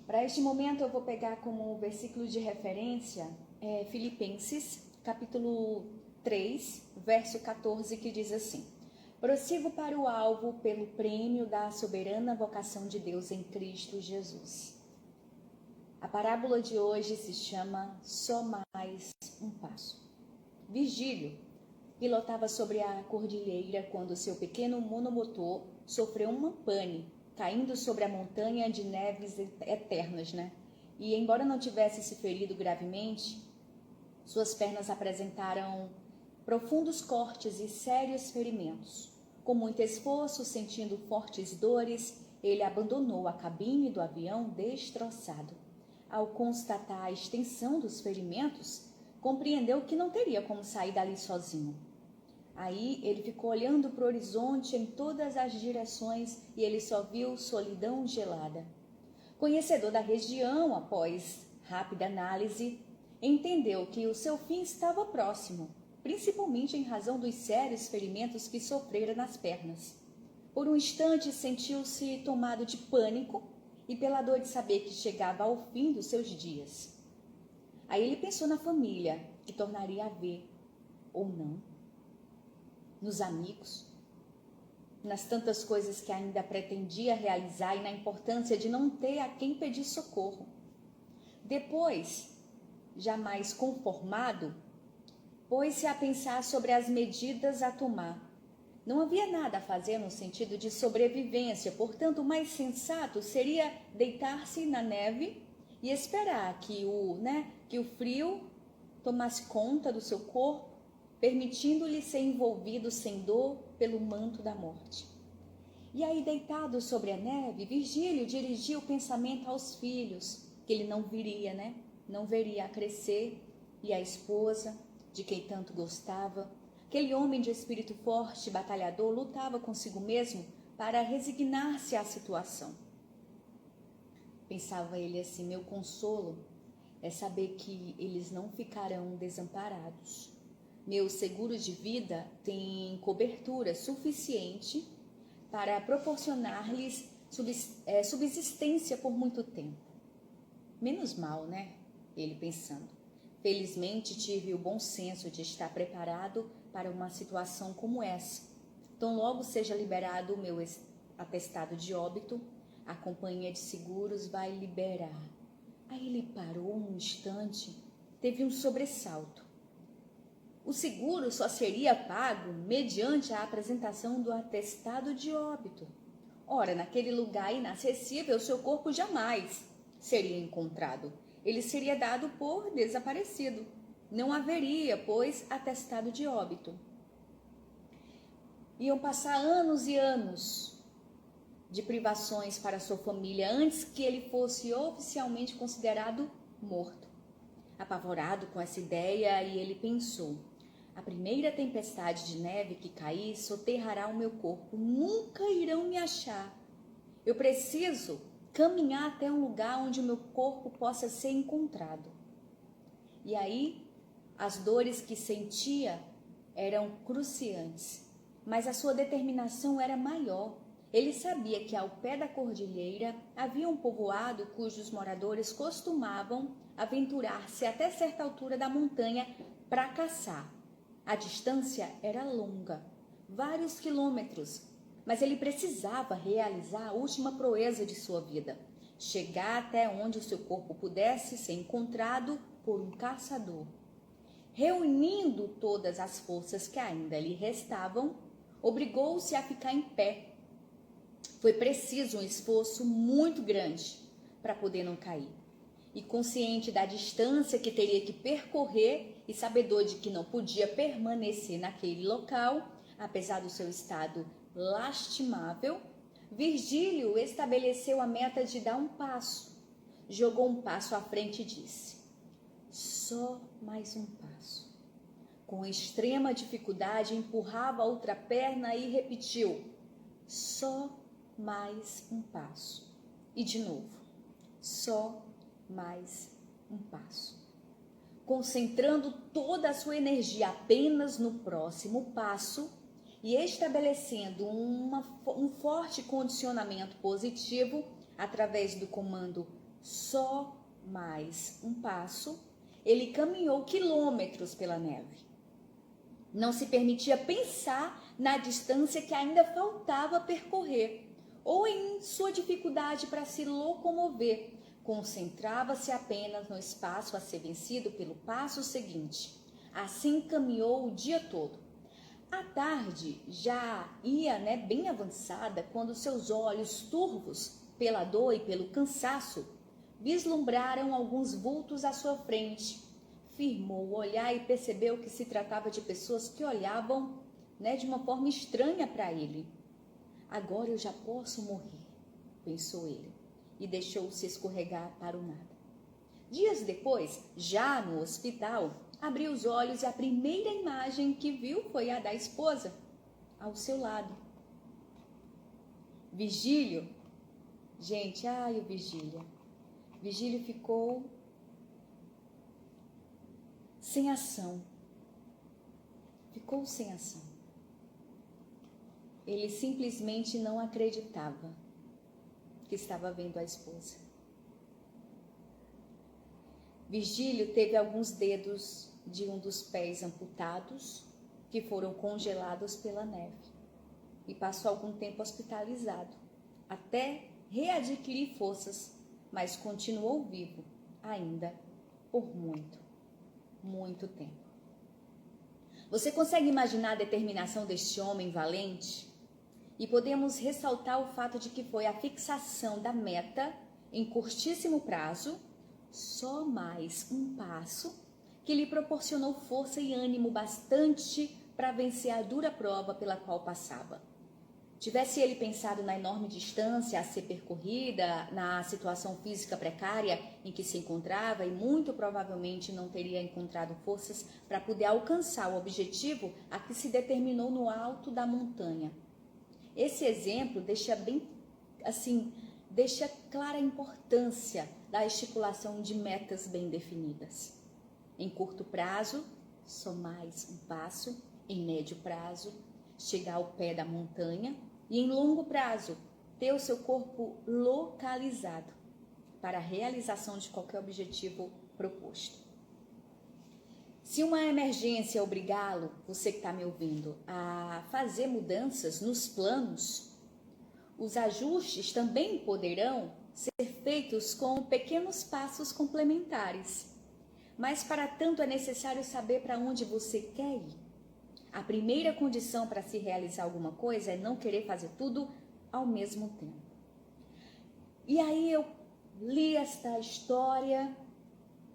Para este momento eu vou pegar como versículo de referência Filipenses, capítulo 3, verso 14, que diz assim: prossigo para o alvo pelo prêmio da soberana vocação de Deus em Cristo Jesus. A parábola de hoje se chama Só Mais um Passo. Virgílio pilotava sobre a cordilheira quando seu pequeno monomotor sofreu uma pane, caindo sobre a montanha de neves eternas, E embora não tivesse se ferido gravemente, suas pernas apresentaram profundos cortes e sérios ferimentos. Com muito esforço, sentindo fortes dores, ele abandonou a cabine do avião destroçado. Ao constatar a extensão dos ferimentos, compreendeu que não teria como sair dali sozinho. Aí ele ficou olhando para o horizonte em todas as direções e ele só viu solidão gelada. Conhecedor da região, após rápida análise, entendeu que o seu fim estava próximo, principalmente em razão dos sérios ferimentos que sofrera nas pernas. Por um instante sentiu-se tomado de pânico e pela dor de saber que chegava ao fim dos seus dias. Aí ele pensou na família que tornaria a ver, ou não, nos amigos, nas tantas coisas que ainda pretendia realizar e na importância de não ter a quem pedir socorro. Depois, jamais conformado, pôs-se a pensar sobre as medidas a tomar. Não havia nada a fazer no sentido de sobrevivência, portanto, o mais sensato seria deitar-se na neve e esperar que o frio tomasse conta do seu corpo, permitindo-lhe ser envolvido sem dor pelo manto da morte. E aí, deitado sobre a neve, Virgílio dirigia o pensamento aos filhos, que ele não viria, Não veria a crescer, e a esposa, de quem tanto gostava. Aquele homem de espírito forte, batalhador, lutava consigo mesmo para resignar-se à situação. Pensava ele assim: meu consolo é saber que eles não ficarão desamparados. Meu seguro de vida tem cobertura suficiente para proporcionar-lhes subsistência por muito tempo. Menos mal, Ele pensando. Felizmente tive o bom senso de estar preparado para uma situação como essa. Tão logo seja liberado o meu atestado de óbito, a companhia de seguros vai liberar. Aí ele parou um instante, teve um sobressalto. O seguro só seria pago mediante a apresentação do atestado de óbito. Ora, naquele lugar inacessível, seu corpo jamais seria encontrado. Ele seria dado por desaparecido. Não haveria, pois, atestado de óbito. Iam passar anos e anos de privações para sua família antes que ele fosse oficialmente considerado morto. Apavorado com essa ideia, ele pensou: a primeira tempestade de neve que cair soterrará o meu corpo. Nunca irão me achar. Eu preciso caminhar até um lugar onde o meu corpo possa ser encontrado. E aí, as dores que sentia eram cruciantes, mas a sua determinação era maior. Ele sabia que ao pé da cordilheira havia um povoado cujos moradores costumavam aventurar-se até certa altura da montanha para caçar. A distância era longa, vários quilômetros, mas ele precisava realizar a última proeza de sua vida, chegar até onde o seu corpo pudesse ser encontrado por um caçador. Reunindo todas as forças que ainda lhe restavam, obrigou-se a ficar em pé. Foi preciso um esforço muito grande para poder não cair. E consciente da distância que teria que percorrer e sabedor de que não podia permanecer naquele local, apesar do seu estado lastimável, Virgílio estabeleceu a meta de dar um passo. Jogou um passo à frente e disse: só mais um passo. Com extrema dificuldade, empurrava a outra perna e repetiu: só mais um passo. E de novo: só mais um passo. Concentrando toda a sua energia apenas no próximo passo e estabelecendo um forte condicionamento positivo através do comando só mais um passo, ele caminhou quilômetros pela neve. Não se permitia pensar na distância que ainda faltava percorrer, ou em sua dificuldade para se locomover. Concentrava-se apenas no espaço a ser vencido pelo passo seguinte. Assim caminhou o dia todo. A tarde já ia bem avançada quando seus olhos turvos pela dor e pelo cansaço vislumbraram alguns vultos à sua frente. Firmou o olhar e percebeu que se tratava de pessoas que olhavam de uma forma estranha para ele. Agora eu já posso morrer, pensou ele, e deixou-se escorregar para o nada. Dias depois, já no hospital, abriu os olhos e a primeira imagem que viu foi a da esposa, ao seu lado. Virgílio, gente, o Virgílio. Virgílio ficou sem ação. Ficou sem ação. Ele simplesmente não acreditava que estava vendo a esposa. Virgílio teve alguns dedos de um dos pés amputados, que foram congelados pela neve, e passou algum tempo hospitalizado, até readquirir forças, mas continuou vivo ainda por muito, muito tempo. Você consegue imaginar a determinação deste homem valente? E podemos ressaltar o fato de que foi a fixação da meta em curtíssimo prazo, só mais um passo, que lhe proporcionou força e ânimo bastante para vencer a dura prova pela qual passava. Tivesse ele pensado na enorme distância a ser percorrida, na situação física precária em que se encontrava e muito provavelmente não teria encontrado forças para poder alcançar o objetivo a que se determinou no alto da montanha. Esse exemplo deixa clara a importância da estipulação de metas bem definidas. Em curto prazo, só mais um passo. Em médio prazo, chegar ao pé da montanha. E em longo prazo, ter o seu corpo localizado para a realização de qualquer objetivo proposto. Se uma emergência obrigá-lo, você que está me ouvindo, a fazer mudanças nos planos, os ajustes também poderão ser feitos com pequenos passos complementares. Mas para tanto é necessário saber para onde você quer ir. A primeira condição para se realizar alguma coisa é não querer fazer tudo ao mesmo tempo. E aí eu li esta história,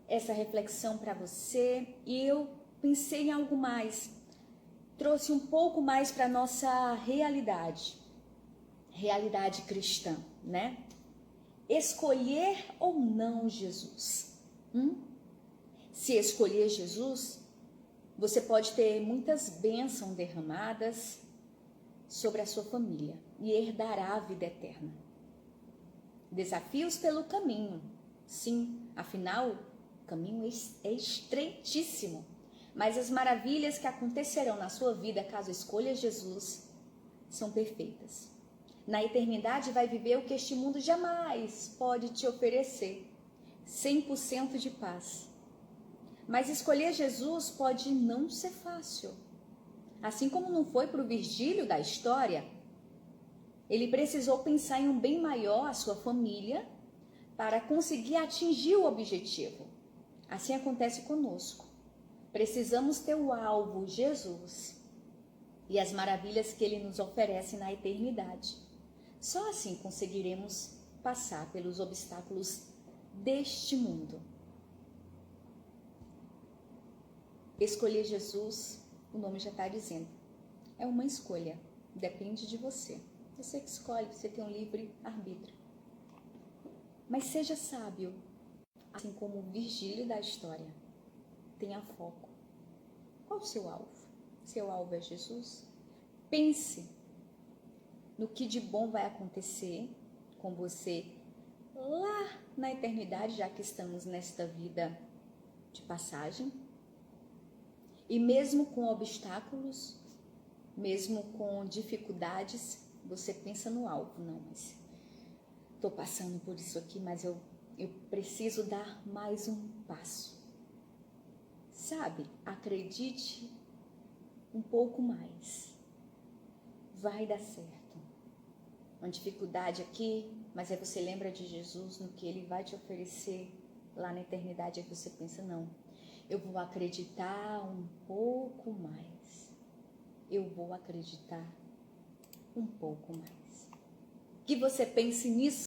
essa reflexão para você, e eu pensei em algo mais. Trouxe um pouco mais para a nossa realidade cristã, né? Escolher ou não Jesus? Se escolher Jesus, você pode ter muitas bênçãos derramadas sobre a sua família e herdará a vida eterna. Desafios pelo caminho, sim, afinal, o caminho é estreitíssimo, mas as maravilhas que acontecerão na sua vida caso escolha Jesus são perfeitas. Na eternidade vai viver o que este mundo jamais pode te oferecer, 100% de paz. Mas escolher Jesus pode não ser fácil. Assim como não foi para o Virgílio da história, ele precisou pensar em um bem maior, a sua família, para conseguir atingir o objetivo. Assim acontece conosco. Precisamos ter o alvo, Jesus, e as maravilhas que ele nos oferece na eternidade. Só assim conseguiremos passar pelos obstáculos deste mundo. Escolher Jesus, o nome já está dizendo, é uma escolha, depende de você. Você que escolhe, você tem um livre arbítrio. Mas seja sábio, assim como o Virgílio da história. Tenha foco. Qual o seu alvo? Seu alvo é Jesus? Pense no que de bom vai acontecer com você lá na eternidade, já que estamos nesta vida de passagem. E mesmo com obstáculos, mesmo com dificuldades, você pensa no alvo. Não, mas estou passando por isso aqui, mas eu eu preciso dar mais um passo. Sabe, acredite um pouco mais. Vai dar certo. Uma dificuldade aqui, mas aí você lembra de Jesus, no que Ele vai te oferecer lá na eternidade. Aí você pensa, não, eu vou acreditar um pouco mais. Eu vou acreditar um pouco mais. Que você pense nisso.